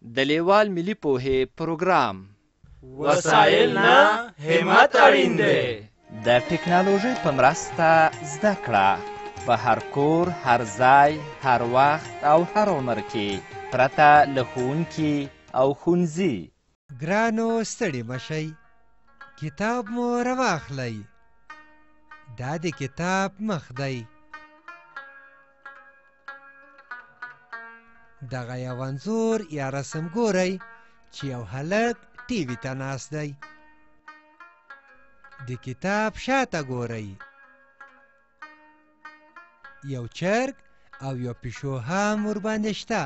د لیوال ملي پوهې پروګرام وسایل نه همت اړین دی. د ټکنالوژۍ په مرسته زده کړه په هر کور، هر ځای، هر وخت او هر عمر کې پرته له ښوونکي او ښوونځي. ګرانو ستړي مشئ، کتاب مو راواخلئ. دا د کتاب مخ دی. دغه یو انځور یا رسم ګورئ چې یو هلک ټي وي ته ناست دی. د کتاب شاته ګورئ، یو چرګ او یو پیشو هم ورباندې شته.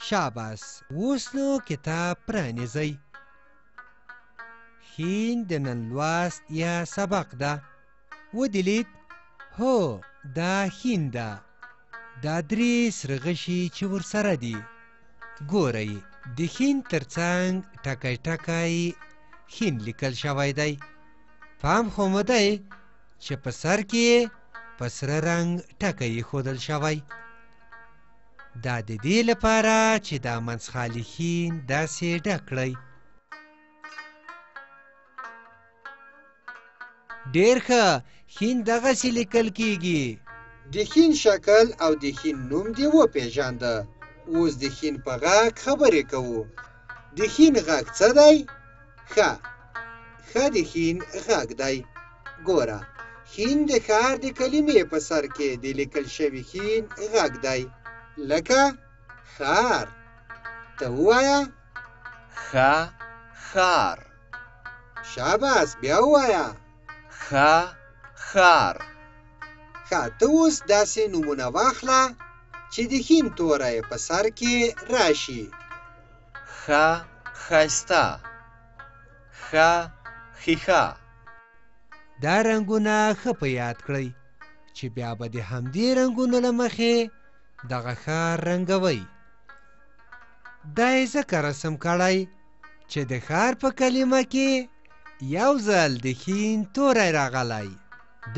شاباس، اوس نو کتاب پرانیزئ. ښین د نن لوست یا سبق ده. ودې لید؟ هو، دا ښین ده. دا درې سره غشي چې ورسره دي. ګورئ، د ښین تر څنګ ټکی ټکی ښین لیکل شوی دی. پام خو مو دی چې په سر کې په سره رنګ ټکی ایښودل شوی. دا د دې لپاره چې دا منځخالي ښین داسې ډک کړئ. ډېر ښه، ښین دغسې لیکل کیږي. د ښین شکل او د ښین نوم دې وپېژانده. اوس د ښین په غږ خبرې کوو. د ښین غږ څه دی؟ ښه د ښین غږ دی. ګوره، ښین د ښار د کلمې په سر کې د لیکل شوي ښین غږ دی. لکه ښار. ته ووایه. ښار. شاباس، بیا ووایه. ښار. ښه، ته اوس داسې نومونه واخله چې د ښین توری په سر کې راشي. ښایسته. ښیښه. دا رنګونه ښه په یاد کړئ چې بیا به د همدې رنګونو له مخې دغه ښار رنګوئ. دا یې ځکه رسم کړی چې د ښار په کلمه کې یو ځل د ښین توری راغلی.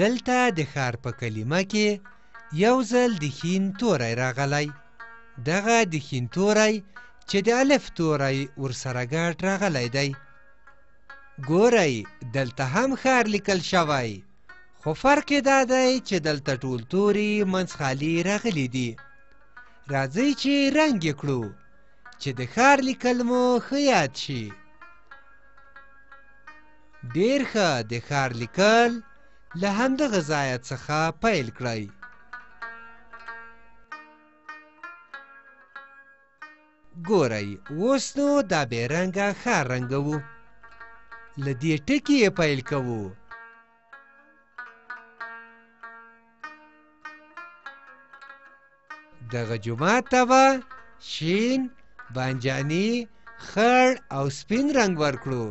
دلته د ښار په کلمه کې یو ځل د ښین توری راغلی. دغه د ښین توری چې د الف توری ورسره ګډ راغلی دی. ګورئ، دلته هم ښار لیکل شوی، خو فرق یې دا دی چې دلته ټول توري منځخالي راغلي دي. راځئ چې رنګ یې کړو چې د ښار لیکل مو ښه یاد شي. ډېر ښه، د ښار لیکل له همدغه ځایه څخه پیل کړئ. ګورئ، اوس نو دا بې رنګه ښار رنګوو. له دې ټکي یې پیل کوو. دغه جومات ته به شین، بانجاني، خړ او سپین رنګ ورکړو.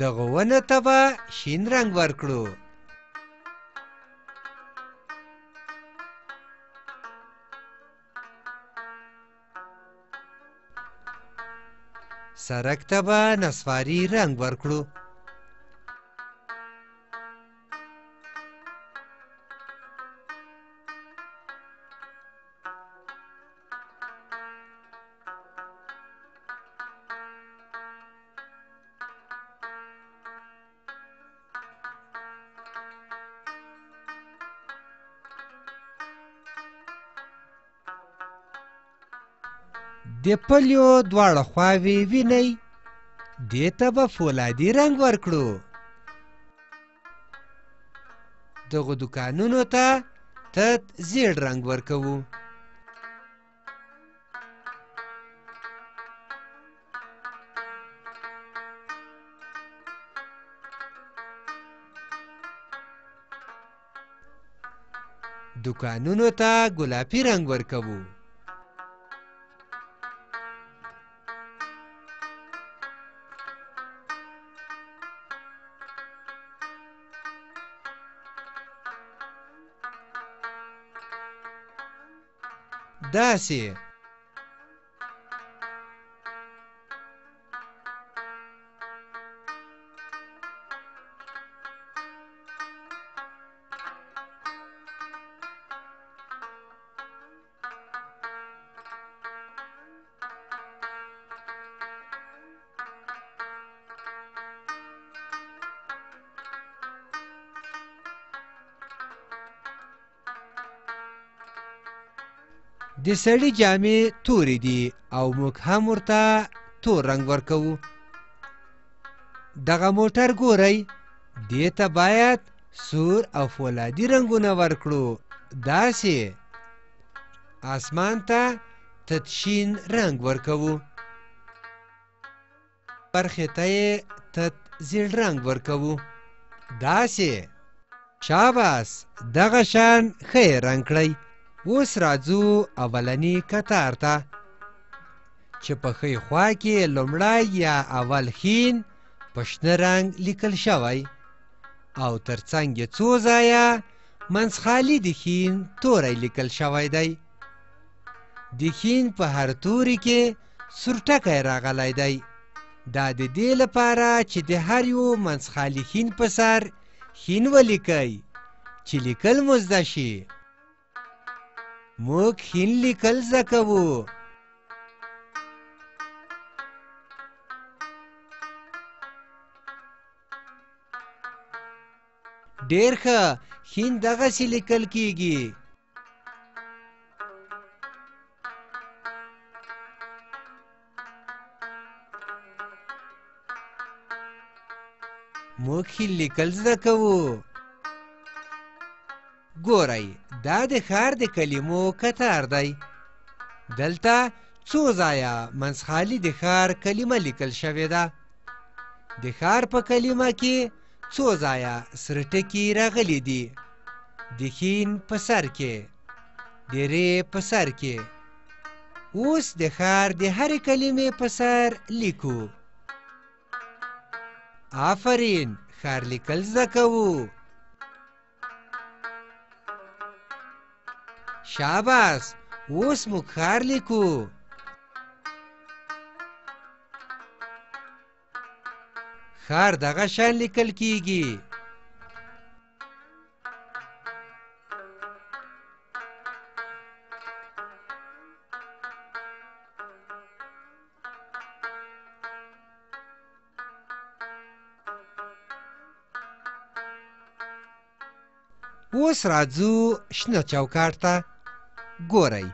دغه ونه ته به شین رنګ ورکړو. سړک ته به نسواري رنګ ورکړو. د پلیو دواړه خواوې وینئ، دې ته به فولادي رنګ ورکړو. دغو دوکانونو ته تت زیړ رنګ ورکوو. دوکانونو ته ګلابي رنګ ورکوو. داسې د سړي جامې تورې دي او موږ هم ورته تور رنګ ورکوو. دغه موټر ګورئ، دې ته باید سور او فولادي رنګونه ورکړو. داسې آسمان ته تتشین رنګ ورکوو. برخې ته یې تت زیړ رنګ ورکوو. داسې شاباس، دغه شان ښه یې رنګ کړئ. اوس راځو اولني کتار ته چې په ښی خوا کې لومړی یا اول خین په شنه رنګ لیکل شوی او تر څنګ یې څو ځایه منځخالي د خین توری لیکل شوی دی. د خین په هر توري کې سور ټکی راغلی دی. دا د دې لپاره چې د هر یو منځخالي خین په سر خین ولیکئ چې لیکل مو زده شي. موږ خین لیکل زده کوو. ډېر ښه، خین دغسې لیکل کیږي. موږ خین لیکل زده کوو. ګورئ، دا د ښار د کلمو کتار دی. دلته څو ځایه منځخالي د ښار کلمه لیکل شوې ده. د ښار په کلمه کې څو ځایه سره ټکي راغلي دي. د خین په سر کې، د ری په سر کې. اوس د ښار د هرې کلمې په سر لیکو. آفرین، ښار لیکل زده کوو. شاباس، اوس موږ ښار لیکو. ښار دغه شان لیکل کیږي. اوس راځو شنه چوکاټ ته. ګورئ،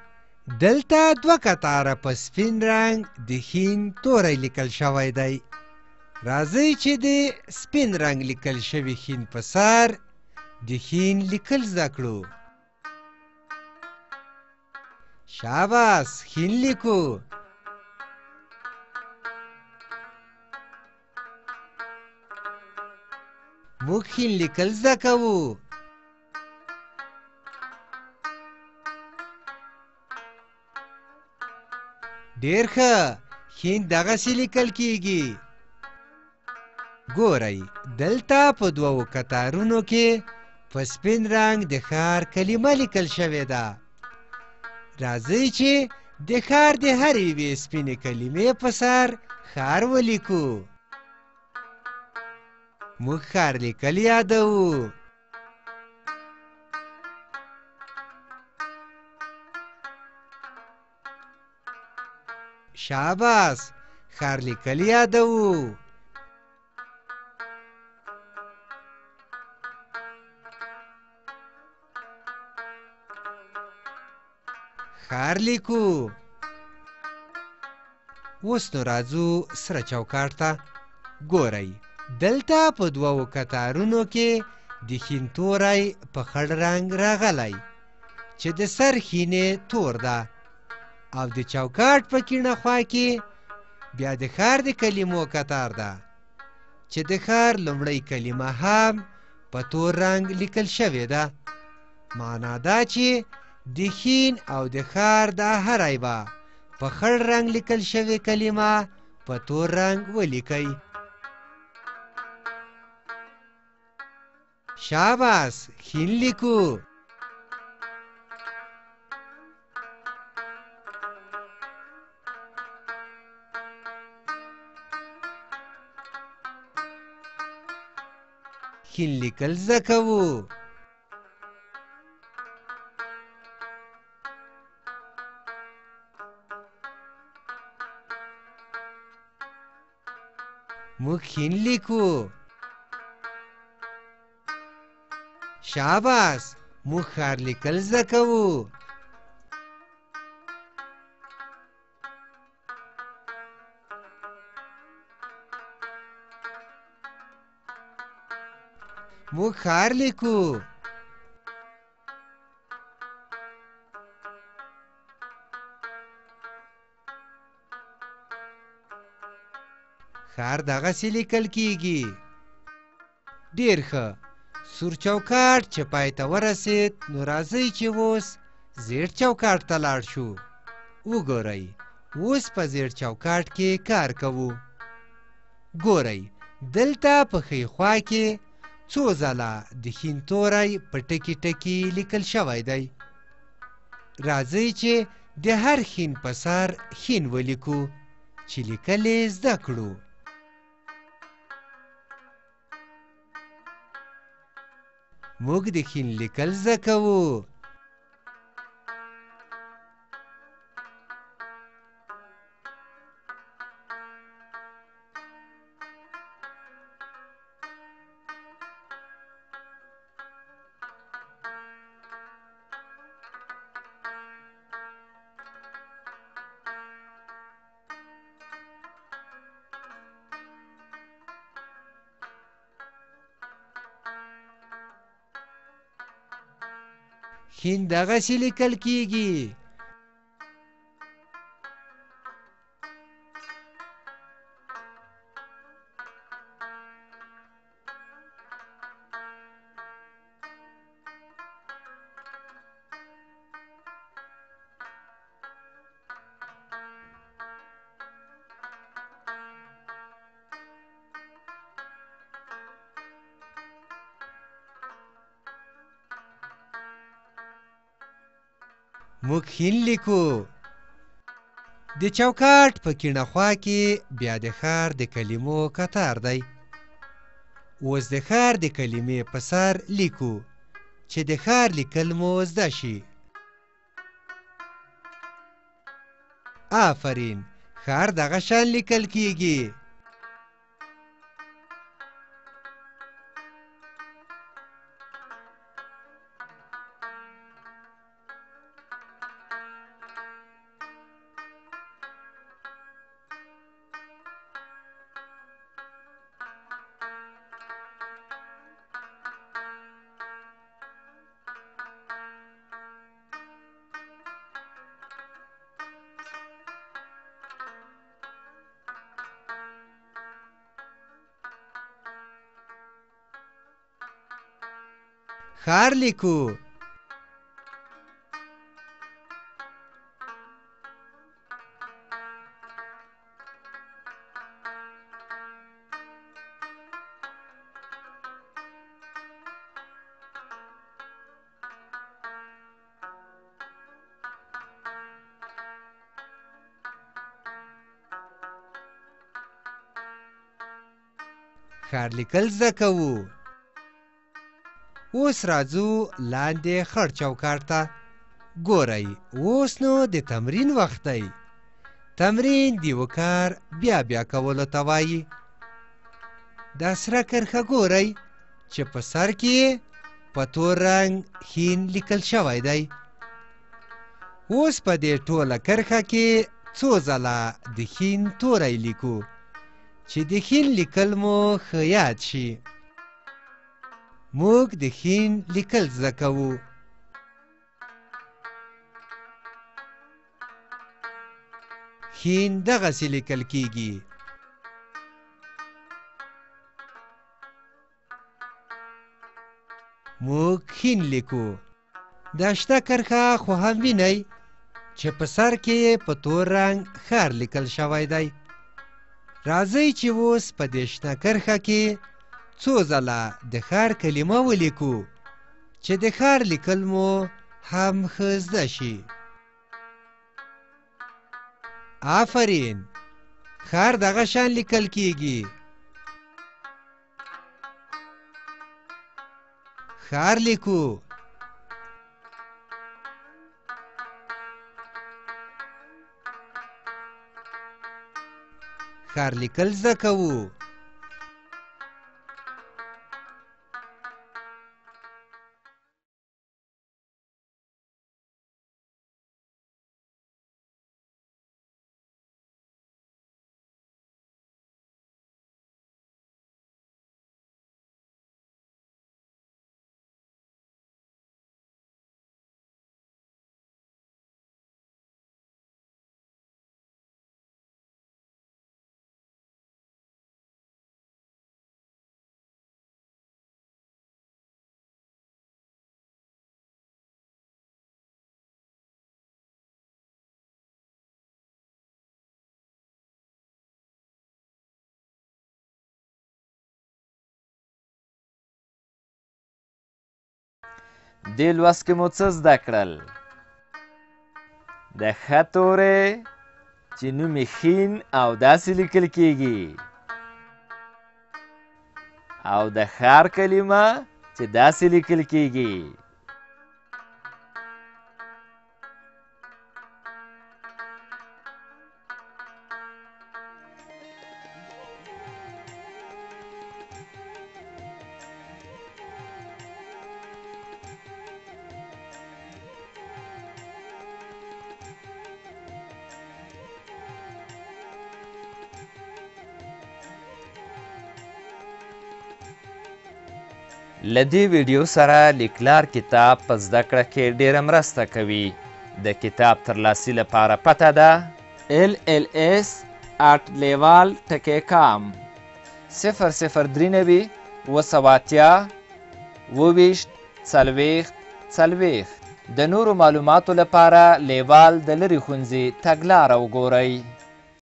دلته دوه کتاره په سپین رنګ د خین توری لیکل شوی دی. راځئ چې د سپین رنګ لیکل شوي خین په سر د خین لیکل زده کړو. شاباس، خین لیکو. موږ خین لیکل زده کوو. ډېر ښه، خین دغسې لیکل کیږي. ګورئ، دلته په دوو کتارونو کې په سپین رنګ د ښار کلمه لیکل شوې ده. راځئ چې د ښار د هرې یوې سپینې کلمې په سر ښار ولیکو. موږ ښار لیکل یادوو. شاباس، ښار لیکل یادوو. ښار لیکو. اوس نو راځو سره چوکاټ ته. ګورئ، دلته په دوو کتارونو کې د خین توری په خړ رنګ راغلی چې د سر خینې تور ده او د چوکاټ په کیڼه خوا کې بیا د ښار د کلمو کتار ده چې د ښار لومړۍ کلمه هم په تور رنګ لیکل شوې ده. معنا دا چې د خین او د ښار دا هری به په خړ رنګ لیکل شوې کلمه په تور رنګ ولیکئ. شاباس، خین لیکو. خین لیکل زده کوو. موږ خین لیکو. شاباس، موږ ښار لیکل زده کوو. موږ ښار لیکو. ښار دغسې لیکل کیږي. ډېر ښه. سور چوکاټ چې پای ته ورسېد، نو راځئ چې اوس زیړ چوکاټ ته لاړ شو. وګورئ، اوس په زیړ چوکاټ کې کار کوو. ګورئ، دلته په ښي خوا کې څو ځله د ښ توری په ټکي ټکي لیکل شوی دی. راځئ چې د هر ښ په سر ښ ولیکو چې لیکل یې زده کړو. موږ د ښ لیکل زده کوو. ښ دغسې لیکل کیږي. موږ ښ لیکو. د چوکاټ په کیڼه خوا کې بیا د ښار د کلمو کتار دی. اوس د ښار د کلمې په سر لیکو چې د ښار لیکل مو زده شي. آفرین، ښار دغه شان لیکل کیږي. ښار لیکو. ښار لیکل زده کوو. اوس راځو لاندې خړ چوکاټ ته. ګورئ، اوس نو د تمرین وخت دی. تمرین د یوه کار بیا بیا کولو ته وایي. دا سره کرښه ګورئ چې په سر کې په تور رنګ ښ لیکل شوی دی. اوس په دې ټوله کرښه کې څو ځله د ښ توری لیکو چې د ښ لیکل مو ښه یاد شي. موږ د ښ لیکل زده کوو. ښ دغسې لیکل کیږي. موږ ښ لیکو. دا شته کرښه خو هم وینئ چې په سر کې په تور رنګ ښار لیکل شوی دی. راځئ چې اوس په دې شنه کرښه کې څو ځله د ښار کلمه ولیکو چې د ښار لیکل مو هم ښه زده شي. آفرین، ښار دغه شان لیکل کیږي. ښار لیکو. ښار لیکل زده کوو. دې لوست کې مو څه زده کړل؟ د ښ تورې چې نوم یې ښین او داسې لیکل کیږي، او د ښار کلمه چې داسې لیکل کیږي. له دې ویډیو سره لیکلار کتاب په زده کړه کې ډېره مرسته کوي. د کتاب ترلاسي لپاره پته ده LLS@leval.com 003 280 د نورو معلوماتو لپاره لیوال د لرې ښوونځي تګلاره وګورئ.